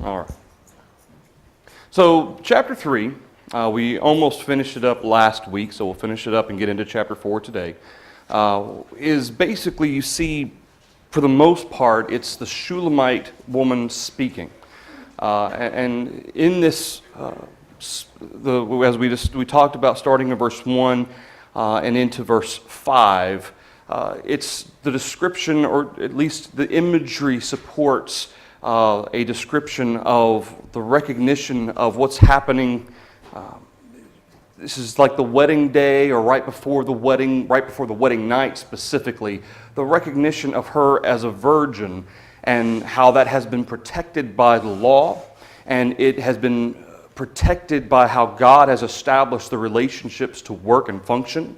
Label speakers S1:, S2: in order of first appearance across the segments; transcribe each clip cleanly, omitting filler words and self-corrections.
S1: All right. So, chapter 3, we almost finished it up last week, so we'll finish it up and get into chapter 4 today. Is basically, you see, for the most part, it's the Shulamite woman speaking. And in this, as we talked about starting in verse 1 and into verse 5, it's the description, or at least the imagery supports a description of the recognition of what's happening. This is like the wedding day, or right before the wedding night specifically, the recognition of her as a virgin and how that has been protected by the law, and it has been protected by how God has established the relationships to work and function.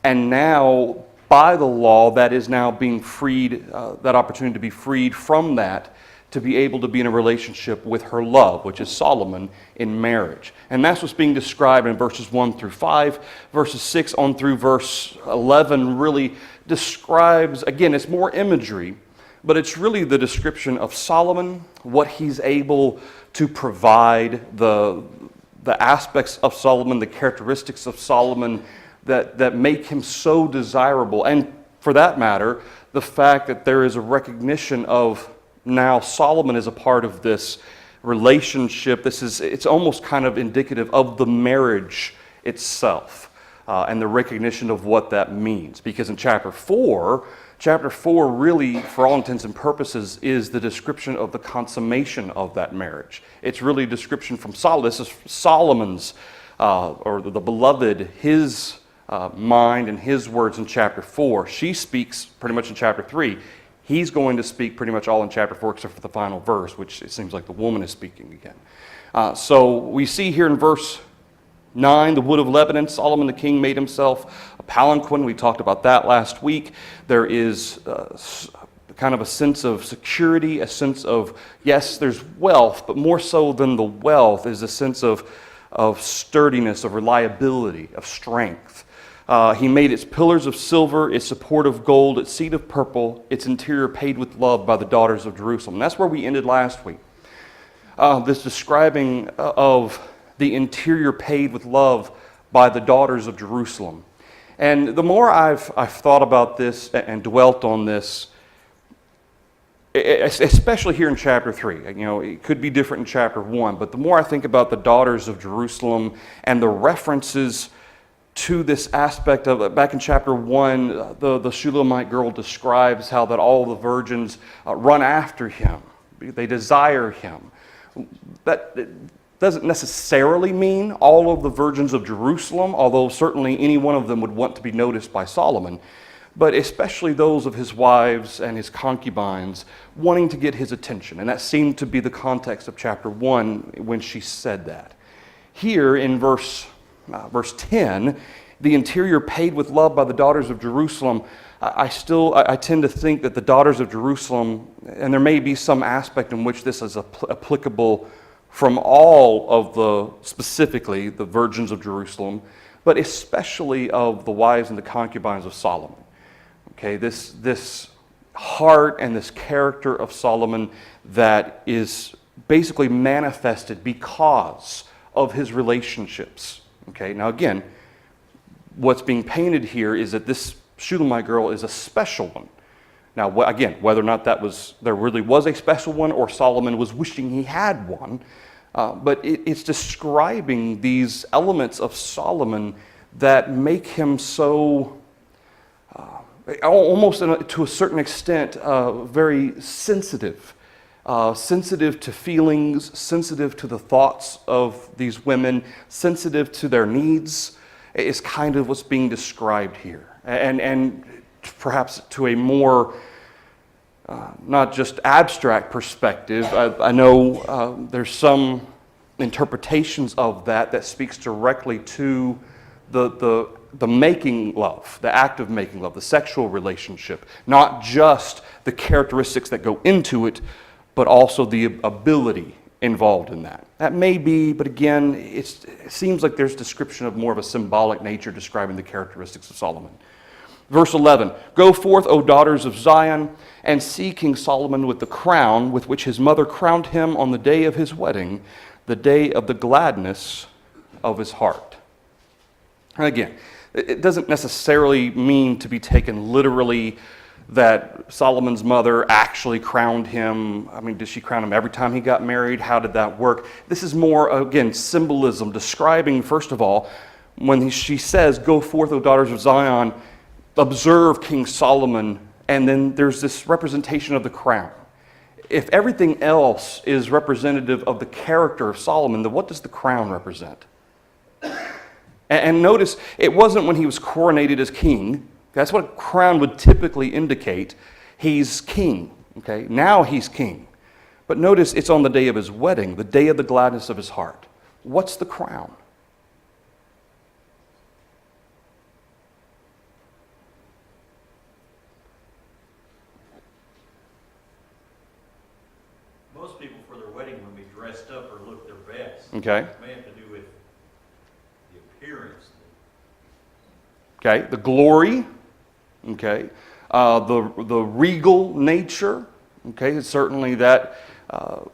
S1: And now, by the law, that is now being freed, that opportunity to be freed from that, to be able to be in a relationship with her love, which is Solomon, in marriage. And that's what's being described in verses 1 through 5. Verses 6 on through verse 11 really describes, again, it's more imagery, but it's really the description of Solomon, what he's able to provide, the aspects of Solomon, the characteristics of Solomon that make him so desirable. And for that matter, the fact that there is a recognition of now Solomon is a part of this relationship. It's almost kind of indicative of the marriage itself and the recognition of what that means. Because in chapter 4 really, for all intents and purposes, is the description of the consummation of that marriage. It's really a description from Solomon. This is Solomon's, or the beloved, his mind and his words in chapter 4. She speaks pretty much in chapter 3. He's going to speak pretty much all in chapter 4 except for the final verse, which it seems like the woman is speaking again. So we see here in verse 9, the wood of Lebanon, Solomon the king made himself a palanquin. We talked about that last week. There is kind of a sense of security, a sense of, yes, there's wealth, but more so than the wealth is a sense of sturdiness, of reliability, of strength. He made its pillars of silver, its support of gold, its seat of purple, its interior paved with love by the daughters of Jerusalem. And that's where we ended last week. This describing of the interior paved with love by the daughters of Jerusalem. And the more I've thought about this and dwelt on this, especially here in chapter 3, it could be different in chapter 1, but the more I think about the daughters of Jerusalem and the references to this aspect of it, back in chapter 1, the Shulamite girl describes how that all the virgins run after him. They desire him. That doesn't necessarily mean all of the virgins of Jerusalem, although certainly any one of them would want to be noticed by Solomon, but especially those of his wives and his concubines wanting to get his attention. And that seemed to be the context of chapter 1 when she said that. Here in verse 10, the interior paved with love by the daughters of Jerusalem. I tend to think that the daughters of Jerusalem, and there may be some aspect in which this is applicable from all of specifically the virgins of Jerusalem, but especially of the wives and the concubines of Solomon. Okay, this heart and this character of Solomon that is basically manifested because of his relationships. Okay, now again, what's being painted here is that this Shulamite girl is a special one. Now, again, whether or not there really was a special one or Solomon was wishing he had one, but it's describing these elements of Solomon that make him so, almost to a certain extent, very sensitive. Sensitive to feelings, sensitive to the thoughts of these women, sensitive to their needs, is kind of what's being described here. And perhaps to a more, not just abstract perspective, I know there's some interpretations of that speaks directly to the making love, the act of making love, the sexual relationship, not just the characteristics that go into it, but also the ability involved in that. That may be, but again, it seems like there's description of more of a symbolic nature describing the characteristics of Solomon. Verse 11, "Go forth, O daughters of Zion, and see King Solomon with the crown with which his mother crowned him on the day of his wedding, the day of the gladness of his heart." And again, it doesn't necessarily mean to be taken literally that Solomon's mother actually crowned him. I mean, did she crown him every time he got married? How did that work? This is more, again, symbolism, describing, first of all, when she says, "Go forth, O daughters of Zion, observe King Solomon," and then there's this representation of the crown. If everything else is representative of the character of Solomon, then what does the crown represent? And notice, it wasn't when he was coronated as king. That's what a crown would typically indicate. He's king. Okay, now he's king. But notice it's on the day of his wedding, the day of the gladness of his heart. What's the crown?
S2: Most people for their wedding would be dressed up or look their best.
S1: Okay.
S2: It may have to do with the appearance.
S1: Okay, the glory. Okay, the regal nature. Okay, certainly that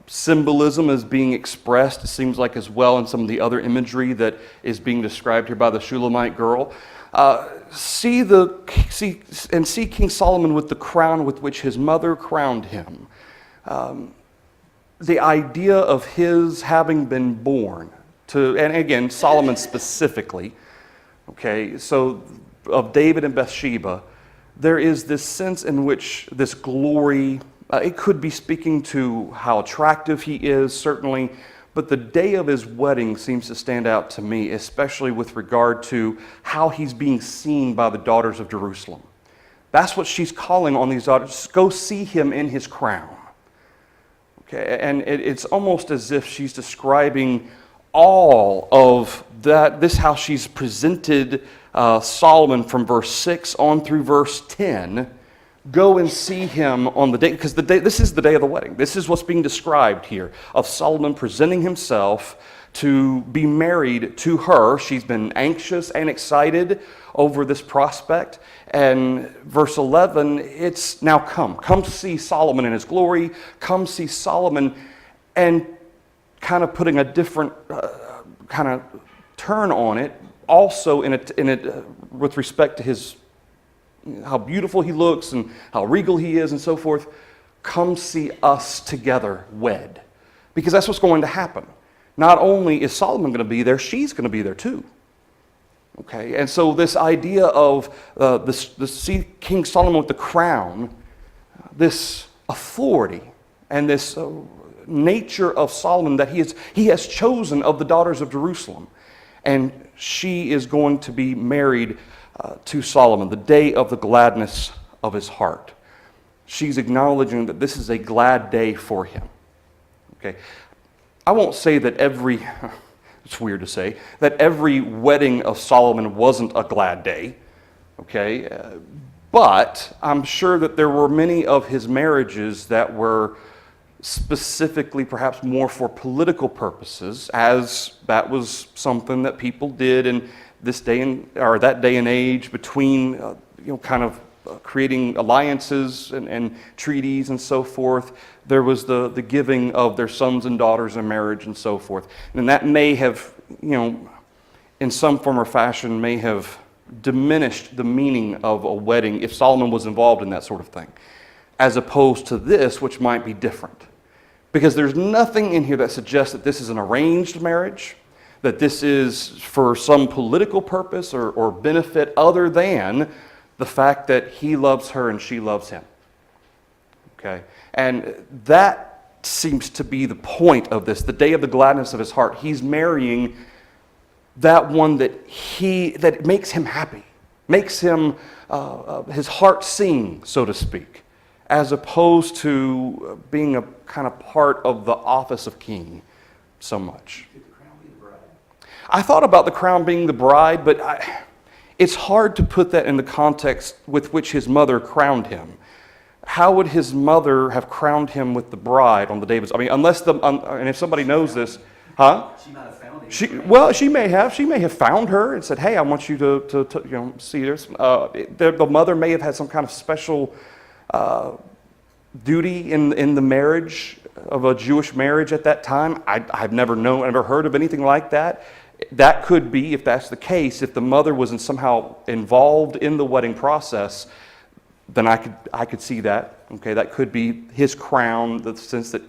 S1: symbolism is being expressed, it seems like, as well in some of the other imagery that is being described here by the Shulamite girl. See King Solomon with the crown with which his mother crowned him. The idea of his having been born to, and again, Solomon specifically, okay, so of David and Bathsheba, there is this sense in which this glory, it could be speaking to how attractive he is, certainly, but the day of his wedding seems to stand out to me, especially with regard to how he's being seen by the daughters of Jerusalem. That's what she's calling on these daughters. Go see him in his crown. Okay, and it's almost as if she's describing all of that, this how she's presented Solomon from verse 6 on through verse 10. Go and see him on the day, because this is the day of the wedding. This is what's being described here, of Solomon presenting himself to be married to her. She's been anxious and excited over this prospect. And verse 11, it's now come see Solomon in his glory, come see Solomon, and kind of putting a different kind of turn on it, also in it with respect to his, how beautiful he looks and how regal he is and so forth. Come see us together wed. Because that's what's going to happen. Not only is Solomon going to be there, she's going to be there too. Okay, and so this idea of see King Solomon with the crown, this authority and this nature of Solomon that he has chosen of the daughters of Jerusalem, and she is going to be married to Solomon, the day of the gladness of his heart. She's acknowledging that this is a glad day for him. Okay, I won't say that it's weird to say, that every wedding of Solomon wasn't a glad day, okay? But I'm sure that there were many of his marriages that were specifically perhaps more for political purposes, as that was something that people did in this day or that day and age between, kind of creating alliances and treaties and so forth. There was the giving of their sons and daughters in marriage and so forth. And that may have, in some form or fashion, may have diminished the meaning of a wedding if Solomon was involved in that sort of thing, as opposed to this, which might be different. Because there's nothing in here that suggests that this is an arranged marriage, that this is for some political purpose or benefit other than the fact that he loves her and she loves him. Okay? And that seems to be the point of this, the day of the gladness of his heart. He's marrying that one that makes him happy, makes him his heart sing, so to speak, as opposed to being a kind of part of the office of king so much.
S2: Should the crown be the bride?
S1: I thought about the crown being the bride, but it's hard to put that in the context with which his mother crowned him. How would his mother have crowned him with the bride on the day of his, unless and if somebody knows this, Huh?
S3: She might have found him.
S1: She may have. She may have found her and said, "Hey, I want you to see this." The mother may have had some kind of special duty in the marriage of a Jewish marriage at that time. I've never heard of anything like that. That could be, if that's the case, if the mother wasn't somehow involved in the wedding process, then I could see that. Okay, that could be his crown, the sense that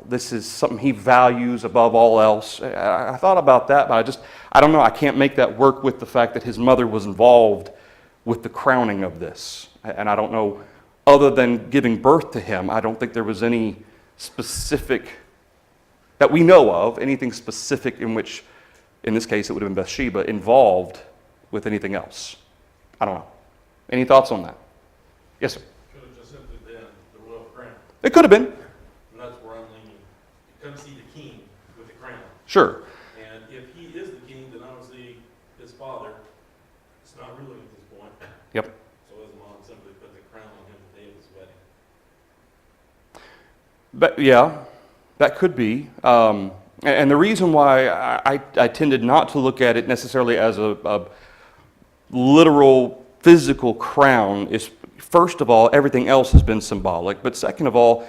S1: this is something he values above all else. I thought about that, but I don't know. I can't make that work with the fact that his mother was involved with the crowning of this. And I don't know, other than giving birth to him, I don't think there was any specific, that we know of, anything specific in which, in this case it would have been Bathsheba, involved with anything else. I don't know. Any thoughts on that? Yes, sir.
S4: Could have just simply been the royal crown.
S1: It could have been.
S4: And that's where I'm leaning. Come see the king with the crown.
S1: Sure.
S4: And if he is the king, then obviously his father is not ruling at this point.
S1: Yep.
S4: So his mom simply put the crown on him the day of his wedding.
S1: But yeah, that could be. And the reason why I tended not to look at it necessarily as a literal physical crown is, first of all, everything else has been symbolic. But second of all,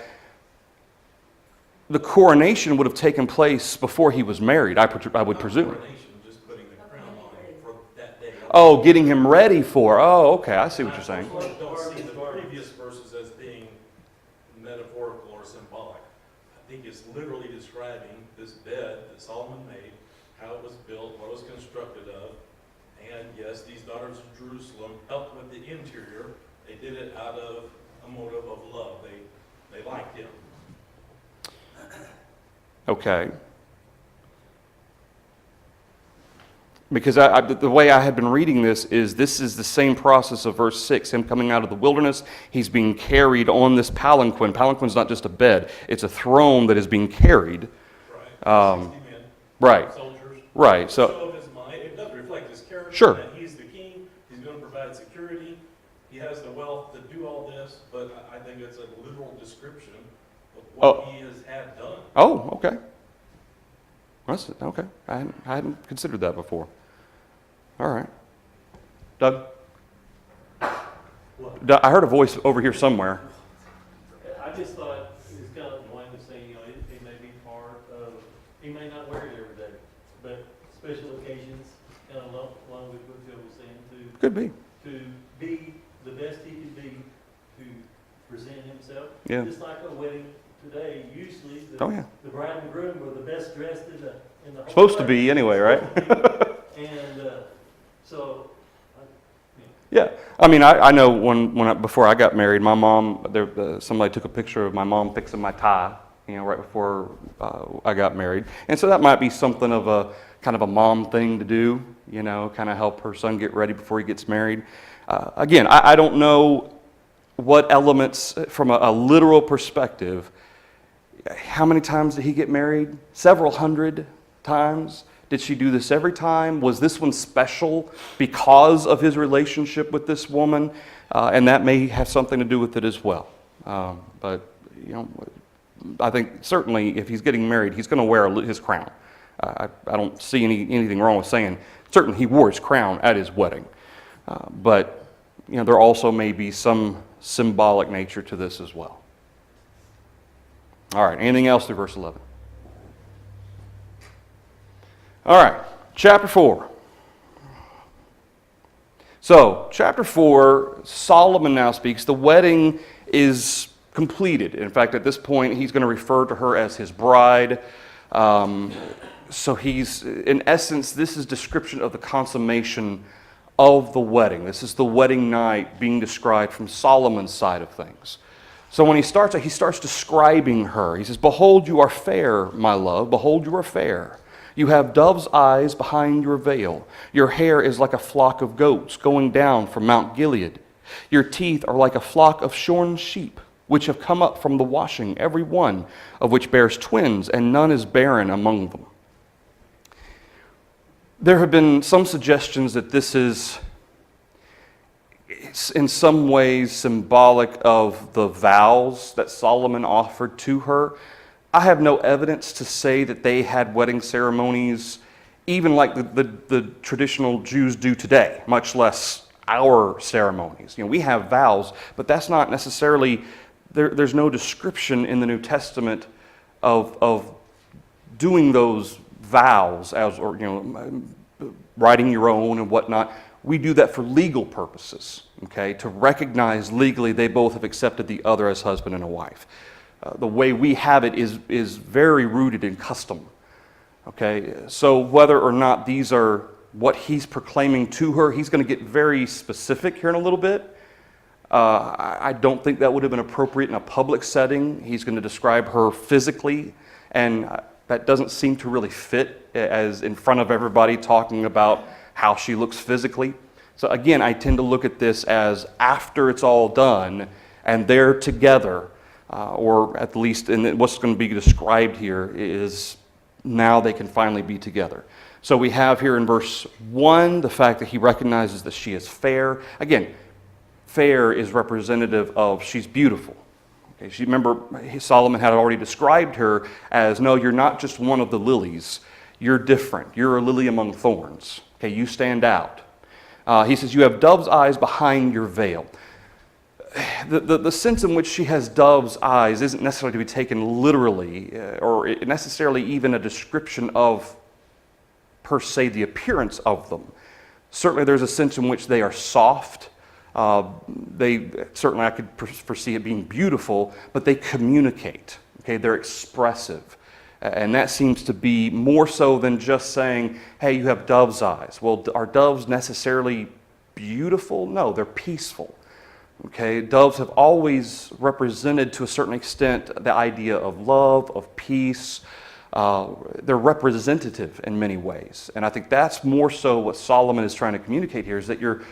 S1: the coronation would have taken place before he was married, I would presume.
S4: Coronation, just putting the crown on him for that day.
S1: Oh, getting him ready for. Oh, okay, I see what you're saying.
S4: I don't see the previous verses as being metaphorical or symbolic. I think it's literally describing this bed that Solomon made, how it was built, what it was constructed of. And yes, these daughters of Jerusalem helped with the interior. They did it out of a motive of love. They liked him.
S1: Okay. Because the way I had been reading this is the same process of verse 6, him coming out of the wilderness. He's being carried on this palanquin. Palanquin's not just a bed. It's a throne that is being carried.
S4: Right. 60 men.
S1: Right.
S4: Soldiers.
S1: Right.
S4: Show
S1: So,
S4: of his might. It does reflect his character.
S1: Sure.
S4: That he's the king. He's going to provide security. He has the wealth to do all this. But I think it's a literal description of what he has had done.
S1: oh, okay. Okay. I hadn't considered that before. All right. Doug?
S5: What?
S1: I heard a voice over here somewhere.
S5: I just thought it's kind of annoying to say, he may be part of, he may not wear it every day, but special occasions, kind of along with what Joe was saying,
S1: Could be.
S5: to be the best he could be, to present himself.
S1: Yeah.
S5: Just like a wedding today, usually
S1: Oh, yeah.
S5: the bride and groom are the best dressed in the whole
S1: Supposed to
S5: place.
S1: be anyway, right?
S5: And so,
S1: Yeah, I mean, I know before I got married, my mom, somebody took a picture of my mom fixing my tie, right before I got married, and so that might be something of a kind of a mom thing to do, kind of help her son get ready before he gets married. Again, I don't know what elements from a literal perspective. How many times did he get married? Several hundred times. Did she do this every time? Was this one special because of his relationship with this woman? And that may have something to do with it as well. But I think certainly if he's getting married, he's going to wear his crown. I don't see anything wrong with saying certainly he wore his crown at his wedding. But there also may be some symbolic nature to this as well. All right, anything else through verse 11? All right, chapter 4. So, chapter 4, Solomon now speaks. The wedding is completed. In fact, at this point, he's going to refer to her as his bride. So he's, in essence, this is description of the consummation of the wedding. This is the wedding night being described from Solomon's side of things. So when he starts describing her. He says, "Behold, you are fair, my love. Behold, you are fair. You have dove's eyes behind your veil. Your hair is like a flock of goats going down from Mount Gilead. Your teeth are like a flock of shorn sheep, which have come up from the washing, every one of which bears twins, and none is barren among them." There have been some suggestions that this is in some ways symbolic of the vows that Solomon offered to her. I have no evidence to say that they had wedding ceremonies even like the traditional Jews do today, much less our ceremonies. We have vows, but that's not necessarily, there's no description in the New Testament of doing those vows as, or writing your own and whatnot. We do that for legal purposes, okay, to recognize legally they both have accepted the other as husband and a wife. The way we have it is very rooted in custom. Okay, so whether or not these are what he's proclaiming to her, he's going to get very specific here in a little bit. I don't think that would have been appropriate in a public setting. He's going to describe her physically, and that doesn't seem to really fit as in front of everybody talking about how she looks physically. So again, I tend to look at this as after it's all done and they're together, or at least in what's going to be described here is now they can finally be together. So we have here in verse 1 the fact that he recognizes that she is fair. Again, fair is representative of she's beautiful. Okay, remember, Solomon had already described her as, no, you're not just one of the lilies. You're different. You're a lily among thorns. Okay, you stand out. He says, you have dove's eyes behind your veil. The sense in which she has dove's eyes isn't necessarily to be taken literally, or necessarily even a description of, per se, the appearance of them. Certainly there's a sense in which they are soft. Certainly I could foresee it being beautiful, but they communicate. Okay, they're expressive. And that seems to be more so than just saying, hey, you have dove's eyes. Well, are doves necessarily beautiful? No, they're peaceful. Okay, doves have always represented to a certain extent the idea of love, of peace. They're representative in many ways. And I think that's more so what Solomon is trying to communicate here, is that your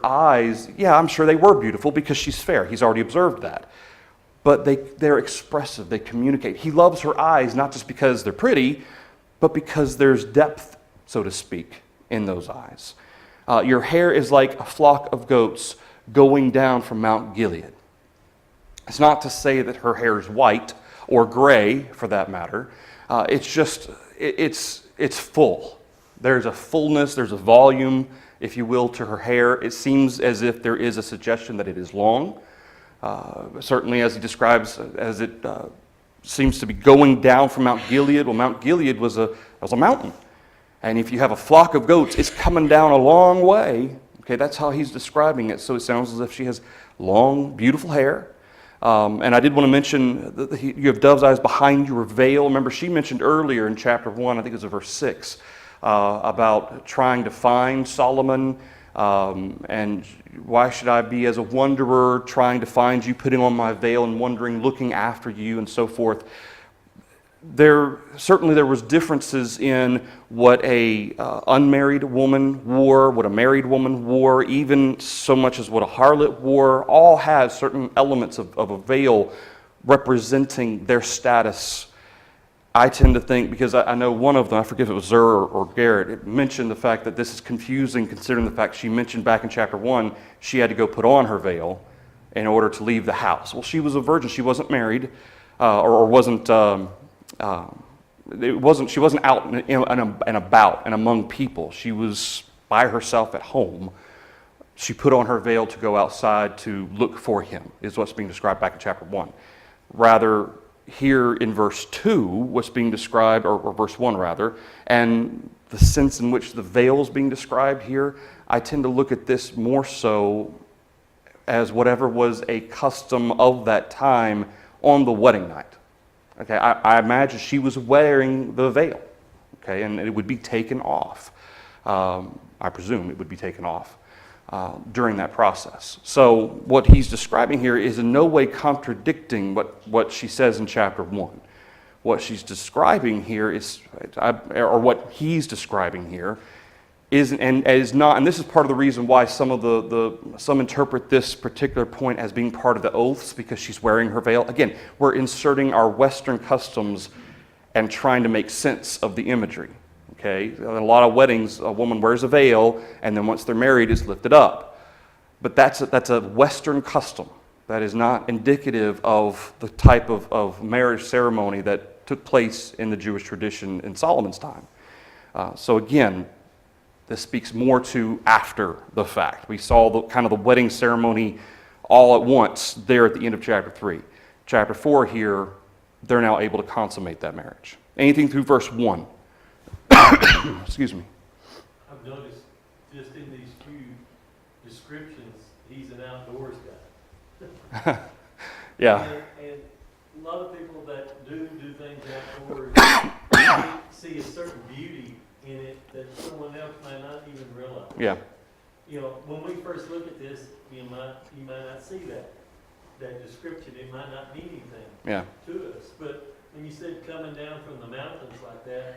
S1: eyes, yeah, I'm sure they were beautiful because she's fair. He's already observed that. But they're expressive, they communicate. He loves her eyes not just because they're pretty, but because there's depth, so to speak, in those eyes. Your hair is like a flock of goats going down from Mount Gilead. It's not to say that her hair is white or gray, for that matter. It's just, it's full. There's a fullness, there's a volume, if you will, to her hair. It seems as if there is a suggestion that it is long. Certainly as he describes, as it seems to be going down from Mount Gilead. Well, Mount Gilead was a mountain. And if you have a flock of goats, it's coming down a long way. Okay, that's how he's describing it. So it sounds as if she has long, beautiful hair. And I did want to mention that you have dove's eyes behind your veil. Remember, she mentioned earlier in chapter 1, I think it was verse 6, about trying to find Solomon. And why should I be as a wanderer trying to find you, putting on my veil and wandering, looking after you, and so forth. Certainly there was differences in what a unmarried woman wore, what a married woman wore, even so much as what a harlot wore. All has certain elements of a veil representing their status. I tend to think, because I know one of them, I forget if it was Zer or Garrett, it mentioned the fact that this is confusing considering the fact she mentioned back in chapter 1 she had to go put on her veil in order to leave the house. Well, she was a virgin. She wasn't married, or wasn't... she wasn't out and about and among people. She was by herself at home. She put on her veil to go outside to look for him, is what's being described back in chapter 1. Rather, here in verse 2, what's being described, or verse 1 rather, and the sense in which the veil is being described here, I tend to look at this more so as whatever was a custom of that time on the wedding night. Okay, I imagine she was wearing the veil, okay, and it would be taken off. I presume it would be taken off during that process. So what he's describing here is in no way contradicting what she says in chapter 1. What she's describing here is, or what he's describing here, is not, and this is part of the reason why some interpret this particular point as being part of the oaths, because she's wearing her veil. Again, we're inserting our Western customs and trying to make sense of the imagery. Okay, in a lot of weddings, a woman wears a veil, and then once they're married, it's lifted up. But that's a Western custom. That is not indicative of the type of marriage ceremony that took place in the Jewish tradition in Solomon's time. So again, this speaks more to after the fact. We saw the kind of the wedding ceremony all at once there at the end of chapter 3. Chapter 4 here, they're now able to consummate that marriage. Anything through verse 1. Excuse me.
S5: I've noticed just in these few descriptions, he's an outdoors guy.
S1: Yeah.
S5: And a lot of people that do things outdoors see a certain beauty in it that someone else might not even realize.
S1: Yeah.
S5: You know, when we first look at this, you might not see that description. It might not mean anything
S1: Yeah.
S5: to us. But when you said coming down from the mountains like that,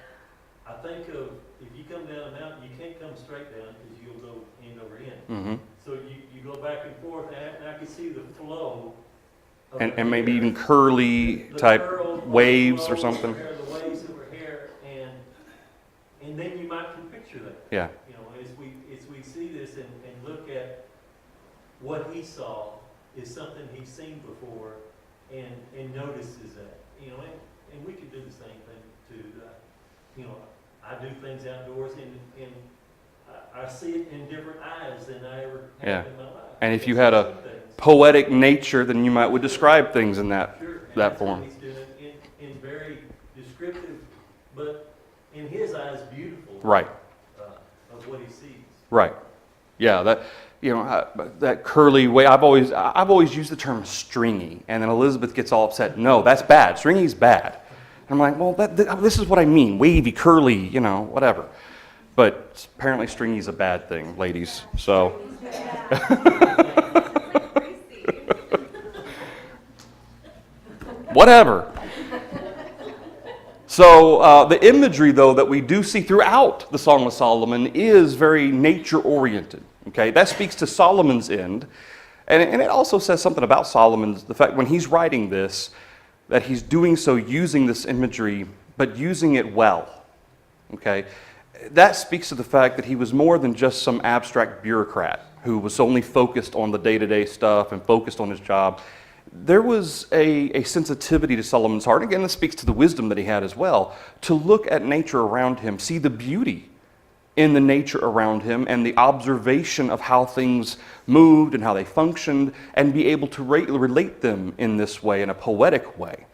S5: I think of if you come down a mountain, you can't come straight down because you'll go end over end.
S1: Mm-hmm.
S5: So you go back and forth, and I can see the flow. Of
S1: And
S5: the
S1: maybe
S5: hair.
S1: even curly
S5: The
S1: type
S5: curl,
S1: waves
S5: flow
S1: or something.
S5: of her hair, the waves of her hair, and then you might can picture that.
S1: Yeah.
S5: You know, as we see this and look at what he saw is something he's seen before and notices that. You know, and we could do the same thing too. You know, I do things outdoors and I see it in different eyes than I ever have in my life.
S1: And if you had a poetic nature, then you might would describe things in that
S5: Sure, and
S1: that
S5: that's
S1: form.
S5: what he's doing in very descriptive, but in his eyes, beautiful.
S1: Right.
S5: Of what he sees.
S1: Right. Yeah. That that curly way. I've always used the term stringy, and then Elizabeth gets all upset. No, that's bad. Stringy's bad. And I'm like, well, this is what I mean. Wavy, curly, whatever. But apparently, stringy's a bad thing, ladies. So. Whatever. So the imagery, though, that we do see throughout the Song of Solomon is very nature-oriented. Okay, that speaks to Solomon's end, and it also says something about Solomon's, the fact when he's writing this, that he's doing so using this imagery, but using it well. Okay, that speaks to the fact that he was more than just some abstract bureaucrat who was only focused on the day-to-day stuff and focused on his job. There was a sensitivity to Solomon's heart. Again, this speaks to the wisdom that he had as well, to look at nature around him, see the beauty in the nature around him and the observation of how things moved and how they functioned, and be able to relate them in this way, in a poetic way.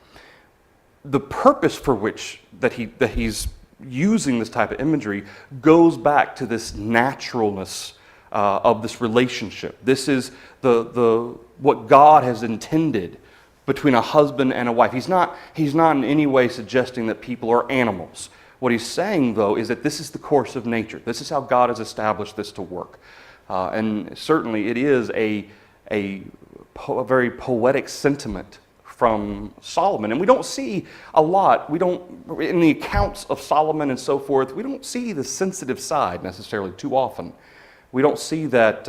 S1: The purpose for which that he's using this type of imagery goes back to this naturalness of this relationship. This is what God has intended between a husband and a wife. He's not in any way suggesting that people are animals. What he's saying, though, is that this is the course of nature. This is how God has established this to work. And certainly it is a very poetic sentiment from Solomon. And we don't see a lot. In the accounts of Solomon and so forth, we don't see the sensitive side necessarily too often. We don't see that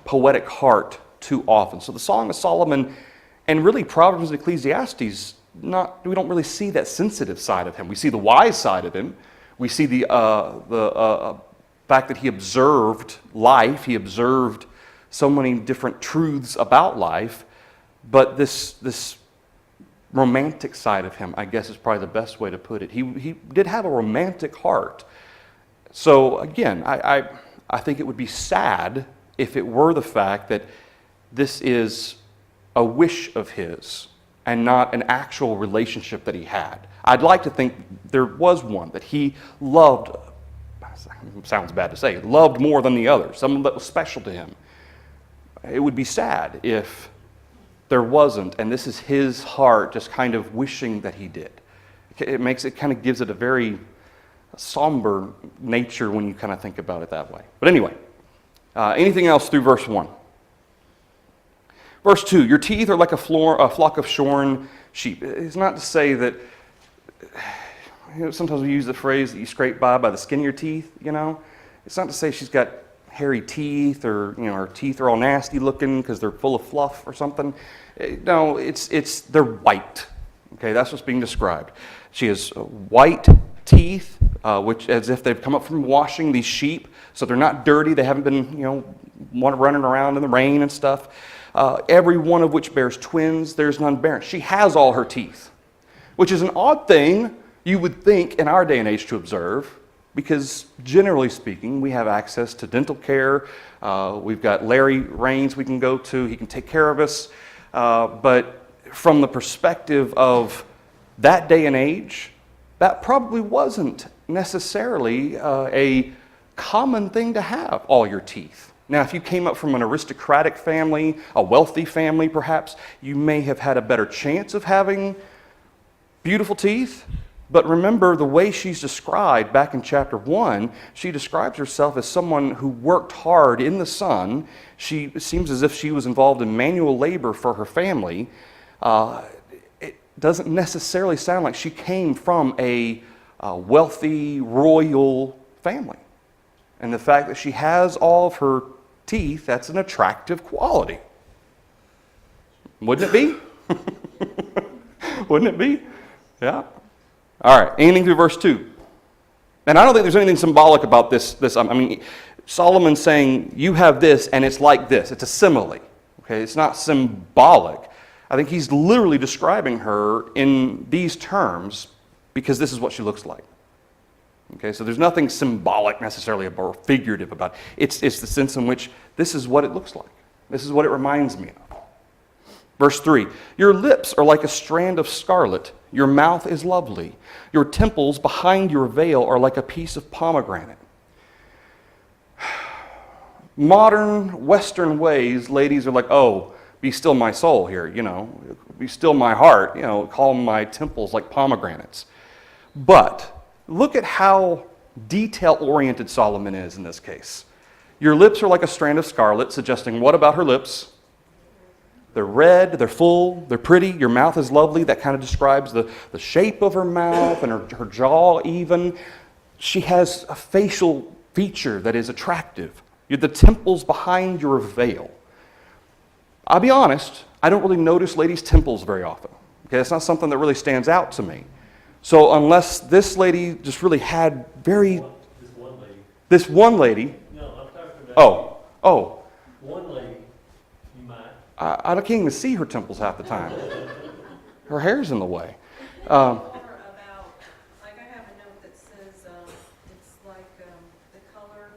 S1: poetic heart too often. So the Song of Solomon, and really Proverbs and Ecclesiastes, we don't really see that sensitive side of him. We see the wise side of him. We see the fact that he observed life. He observed so many different truths about life. But this romantic side of him, I guess, is probably the best way to put it. He did have a romantic heart. So again, I think it would be sad if it were the fact that this is a wish of his and not an actual relationship that he had. I'd like to think there was one that he loved, sounds bad to say, loved more than the other, someone that was special to him. It would be sad if there wasn't, and this is his heart just kind of wishing that he did. It kind of gives it a very somber nature when you kind of think about it that way. But anyway, anything else through verse 1? Verse 2, your teeth are like a flock of shorn sheep. It's not to say that, sometimes we use the phrase that you scrape by the skin of your teeth, It's not to say she's got hairy teeth or, her teeth are all nasty looking because they're full of fluff or something. No, they're white. Okay, that's what's being described. She has white teeth, which as if they've come up from washing these sheep, so they're not dirty. They haven't been, running around in the rain and stuff. Every one of which bears twins. There's none barren. She has all her teeth. which is an odd thing you would think in our day and age to observe, because generally speaking, we have access to dental care. We've got Larry Raines we can go to. He can take care of us. But from the perspective of that day and age, that probably wasn't necessarily a common thing to have, all your teeth. Now, if you came up from an aristocratic family, a wealthy family perhaps, you may have had a better chance of having beautiful teeth. But remember, the way she's described back in chapter 1, she describes herself as someone who worked hard in the sun. It seems as if she was involved in manual labor for her family. It doesn't necessarily sound like she came from a wealthy, royal family. And the fact that she has all of her teeth, that's an attractive quality. Wouldn't it be? Wouldn't it be? Yeah. All right, anything through verse 2. And I don't think there's anything symbolic about this. I mean, Solomon's saying, you have this, and it's like this. It's a simile. Okay, it's not symbolic. I think he's literally describing her in these terms because this is what she looks like. Okay, so there's nothing symbolic necessarily or figurative about it. It's the sense in which this is what it looks like. This is what it reminds me of. Verse 3, your lips are like a strand of scarlet. Your mouth is lovely. Your temples behind your veil are like a piece of pomegranate. Modern Western ways, ladies are like, oh, be still my soul here, be still my heart, call my temples like pomegranates. But look at how detail-oriented Solomon is in this case. Your lips are like a strand of scarlet, suggesting what about her lips? They're red, they're full, they're pretty, your mouth is lovely. That kind of describes the shape of her mouth and her jaw even. She has a facial feature that is attractive. The temples behind your veil. I'll be honest, I don't really notice ladies' temples very often. Okay, it's not something that really stands out to me. So unless this lady just really had very...
S5: This one lady.
S1: This one lady...
S5: No, I'm talking about...
S1: Oh.
S5: One lady, you might.
S1: I can't even see her temples half the time. Her hair's in the way.
S3: About, like I have a note that says it's like the color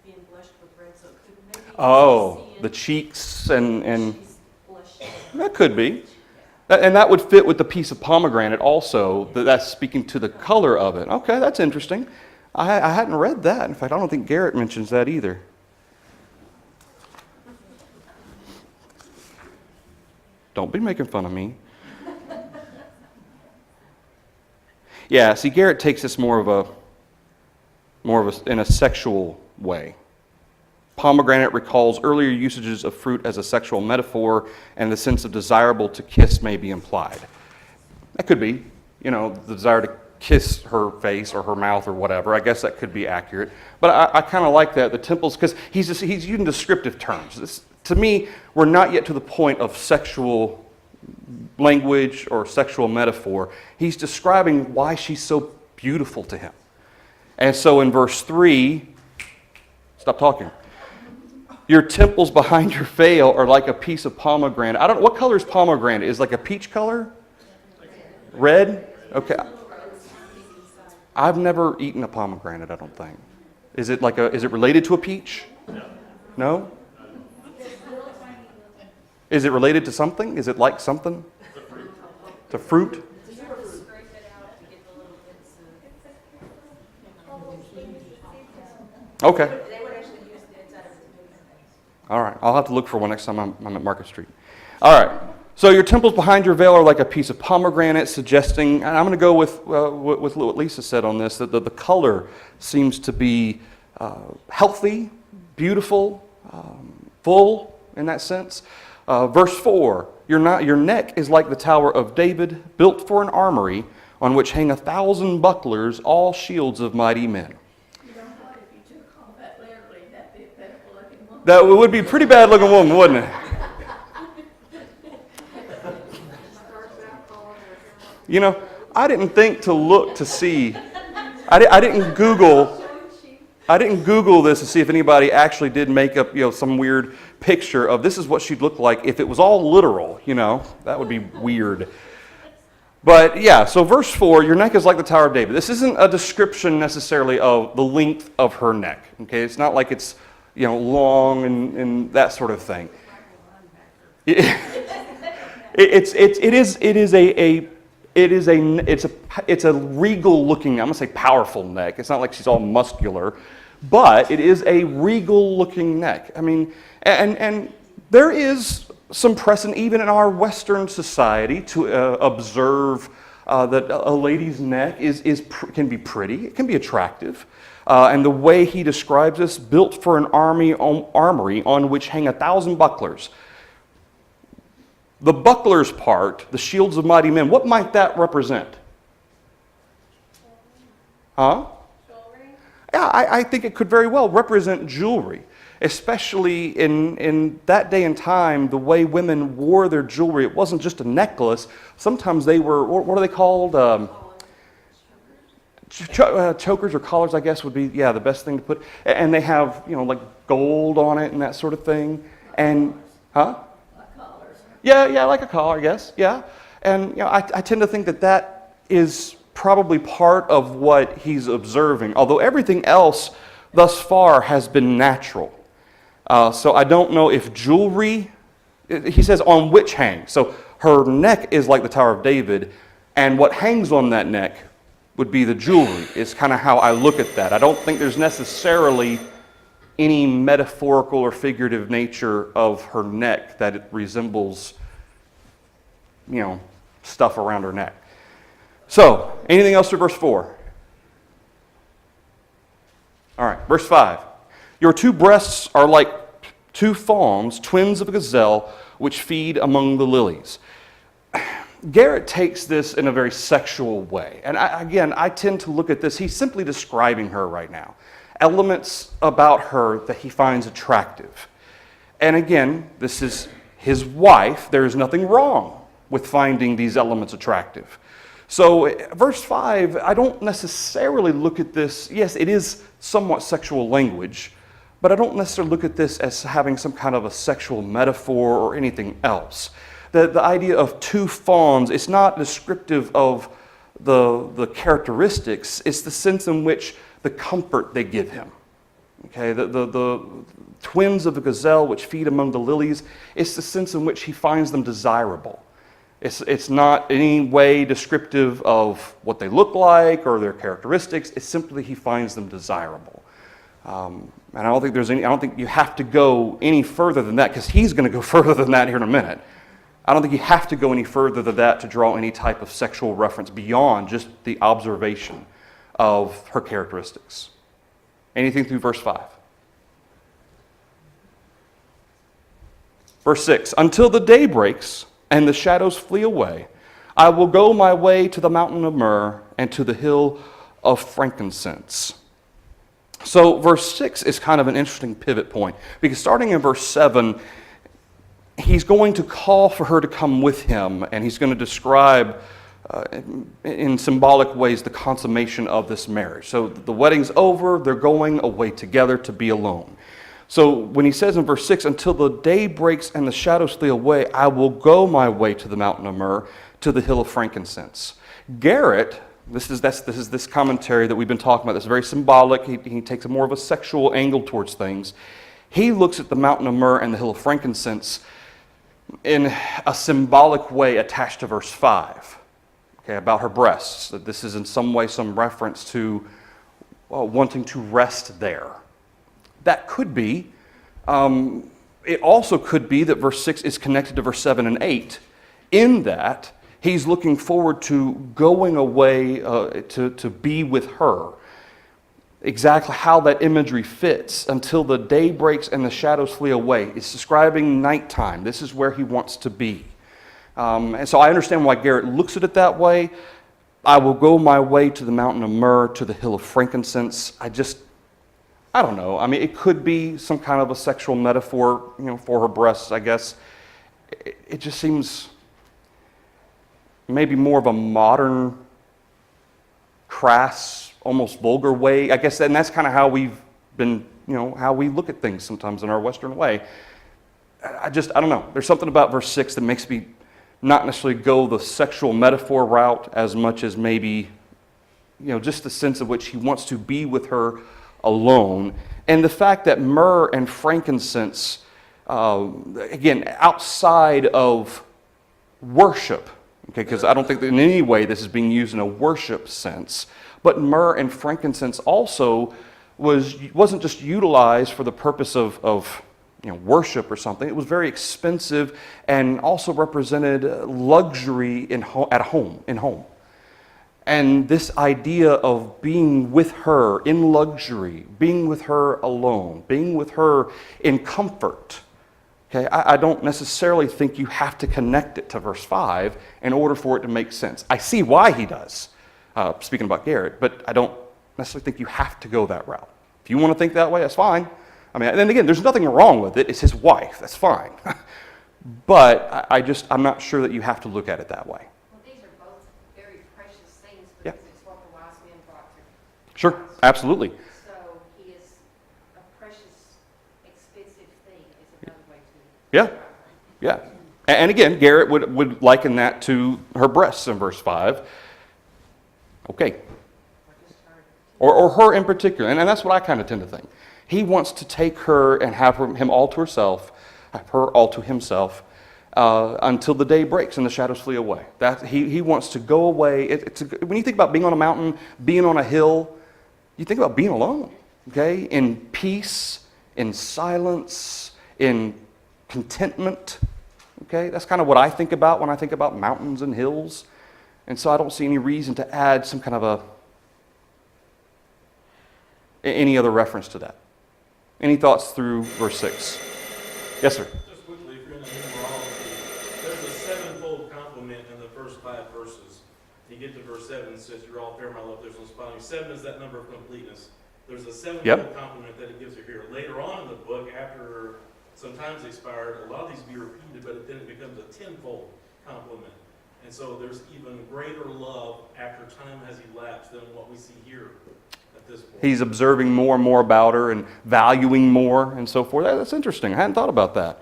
S3: being blushed with red, so it could maybe
S1: The cheeks and
S3: she's blushing.
S1: that could be. And that would fit with the piece of pomegranate also. That's speaking to the color of it. Okay, that's interesting. I hadn't read that. In fact, I don't think Garrett mentions that either. Don't be making fun of me. Yeah, see, Garrett takes this more of a in a sexual way. Pomegranate recalls earlier usages of fruit as a sexual metaphor, and the sense of desirable to kiss may be implied. That could be, the desire to kiss her face or her mouth or whatever. I guess that could be accurate. But I kind of like that, the temples, because he's using descriptive terms. To me, we're not yet to the point of sexual language or sexual metaphor. He's describing why she's so beautiful to him. And so in verse 3, stop talking. Your temples behind your veil are like a piece of pomegranate. I don't know, what color is pomegranate? Is it like a peach color? Red? Okay. I've never eaten a pomegranate, I don't think. Is it related to a peach? No? Is it related to something? Is it like something? To fruit?
S3: Scrape it out to get the little bits of...
S1: Okay.
S3: They would actually use the inside of it to do things.
S1: All right. I'll have to look for one next time I'm at Market Street. All right. So your temples behind your veil are like a piece of pomegranate, suggesting, and I'm going to go with what Lisa said on this, that the color seems to be healthy, beautiful, full in that sense. Verse 4, your neck is like the Tower of David, built for an armory, on which hang 1,000 bucklers, all shields of mighty men.
S6: You know what, if you took all that literally, that'd be a pitiful looking woman.
S1: That would be a pretty bad looking woman, wouldn't it? I didn't think to look to see. I didn't Google this to see if anybody actually did make up, some weird picture of this is what she'd look like if it was all literal, that would be weird. But yeah, so verse 4, your neck is like the Tower of David. This isn't a description necessarily of the length of her neck. Okay, it's not like it's long and that sort of thing. It's a regal looking, I'm gonna say powerful neck. It's not like she's all muscular, but it is a regal looking neck. I mean, and there is some precedent even in our Western society to observe that a lady's neck can be pretty, it can be attractive. And the way he describes this, built for an armory on which hang 1,000 bucklers. The bucklers part, the shields of mighty men, what might that represent? Huh?
S3: Jewelry?
S1: Yeah, I think it could very well represent jewelry, especially in that day and time, the way women wore their jewelry. It wasn't just a necklace. Sometimes they were, what are they called? Chokers or collars, I guess, would be, the best thing to put. And they have, like gold on it and that sort of thing. And, huh?
S6: Like collars.
S1: Yeah, like a collar, I guess, yeah. And, I tend to think that is probably part of what he's observing, although everything else thus far has been natural. So I don't know if jewelry, he says on which hangs. So her neck is like the Tower of David, and what hangs on that neck would be the jewelry. It's kind of how I look at that. I don't think there's necessarily any metaphorical or figurative nature of her neck that it resembles, stuff around her neck. So, anything else to verse 4? All right, verse 5. Your two breasts are like two fawns, twins of a gazelle, which feed among the lilies. Garrett takes this in a very sexual way. And I tend to look at this, he's simply describing her right now. Elements about her that he finds attractive. And again, this is his wife. There is nothing wrong with finding these elements attractive. So verse 5, I don't necessarily look at this, yes, it is somewhat sexual language, but I don't necessarily look at this as having some kind of a sexual metaphor or anything else. The idea of two fawns, it's not descriptive of the characteristics, it's the sense in which the comfort they give him. Okay, the twins of the gazelle which feed among the lilies, it's the sense in which he finds them desirable. It's not any way descriptive of what they look like or their characteristics. It's simply he finds them desirable. And I don't think you have to go any further than that, because he's going to go further than that here in a minute. I don't think you have to go any further than that to draw any type of sexual reference beyond just the observation of her characteristics. Anything through verse 5. Verse 6, until the day breaks and the shadows flee away, I will go my way to the mountain of myrrh and to the hill of frankincense. So verse 6 is kind of an interesting pivot point, because starting in verse 7, he's going to call for her to come with him, and he's going to describe in symbolic ways the consummation of this marriage. So the wedding's over, they're going away together to be alone. So when he says in verse 6, until the day breaks and the shadows flee away, I will go my way to the mountain of myrrh, to the hill of frankincense. Garrett, this is this commentary that we've been talking about, that's very symbolic. He takes a more of a sexual angle towards things. He looks at the mountain of myrrh and the hill of frankincense in a symbolic way attached to verse 5, okay, about her breasts. That this is in some way some reference to wanting to rest there. That could be. It also could be that verse 6 is connected to verse 7 and 8, in that he's looking forward to going away to be with her. Exactly how that imagery fits until the day breaks and the shadows flee away. It's describing nighttime. This is where he wants to be. And so I understand why Garrett looks at it that way. I will go my way to the mountain of myrrh, to the hill of frankincense. I don't know. I mean, it could be some kind of a sexual metaphor, for her breasts, I guess. It just seems maybe more of a modern, crass, almost vulgar way, I guess, and that's kind of how we've been, how we look at things sometimes in our Western way. I don't know. There's something about verse 6 that makes me not necessarily go the sexual metaphor route as much as maybe, just the sense of which he wants to be with her alone. And the fact that myrrh and frankincense, again, outside of worship, okay, because I don't think that in any way this is being used in a worship sense, but myrrh and frankincense also wasn't just utilized for the purpose of worship or something. It was very expensive and also represented luxury in home. And this idea of being with her in luxury, being with her alone, being with her in comfort. Okay, I don't necessarily think you have to connect it to verse 5 in order for it to make sense. I see why he does, speaking about Garrett, but I don't necessarily think you have to go that route. If you want to think that way, that's fine. I mean, and then again, there's nothing wrong with it. It's his wife. That's fine. But I'm not sure that you have to look at it that way.
S7: Well, these are both very precious things
S1: Yeah.
S7: because it's what the wise men brought to.
S1: Sure, absolutely.
S7: So he is a precious, expensive thing is another way to.
S1: Yeah. Yeah. And again, Garrett would liken that to her breasts in verse 5. Okay. Or her in particular. And that's what I kind of tend to think. He wants to take her and have him all to herself, have her all to himself, until the day breaks and the shadows flee away. He wants to go away. When you think about being on a mountain, being on a hill, you think about being alone, okay? In peace, in silence, in contentment, okay? That's kind of what I think about when I think about mountains and hills. And so I don't see any reason to add some kind of any other reference to that. Any thoughts through verse 6? Yes, sir.
S4: Just quickly, if you're in the numerology, there's a sevenfold compliment in the first 5 verses. You get to verse 7, it says, "You're all fair, my love, there's no spot on you." 7 is that number of completeness. There's a sevenfold compliment that it gives her here. Later on in the book, after some time's expired, a lot of these be repeated, but then it becomes a tenfold compliment. And so there's even greater love after time has elapsed than what we see here at this point.
S1: He's observing more and more about her and valuing more and so forth. That's interesting. I hadn't thought about that.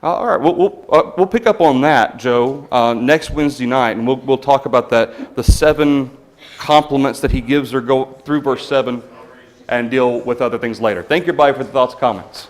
S1: All right, we'll pick up on that, Joe, next Wednesday night, and we'll talk about that, the 7 compliments that he gives her, go through verse 7, and deal with other things later. Thank you, everybody, for the thoughts and comments.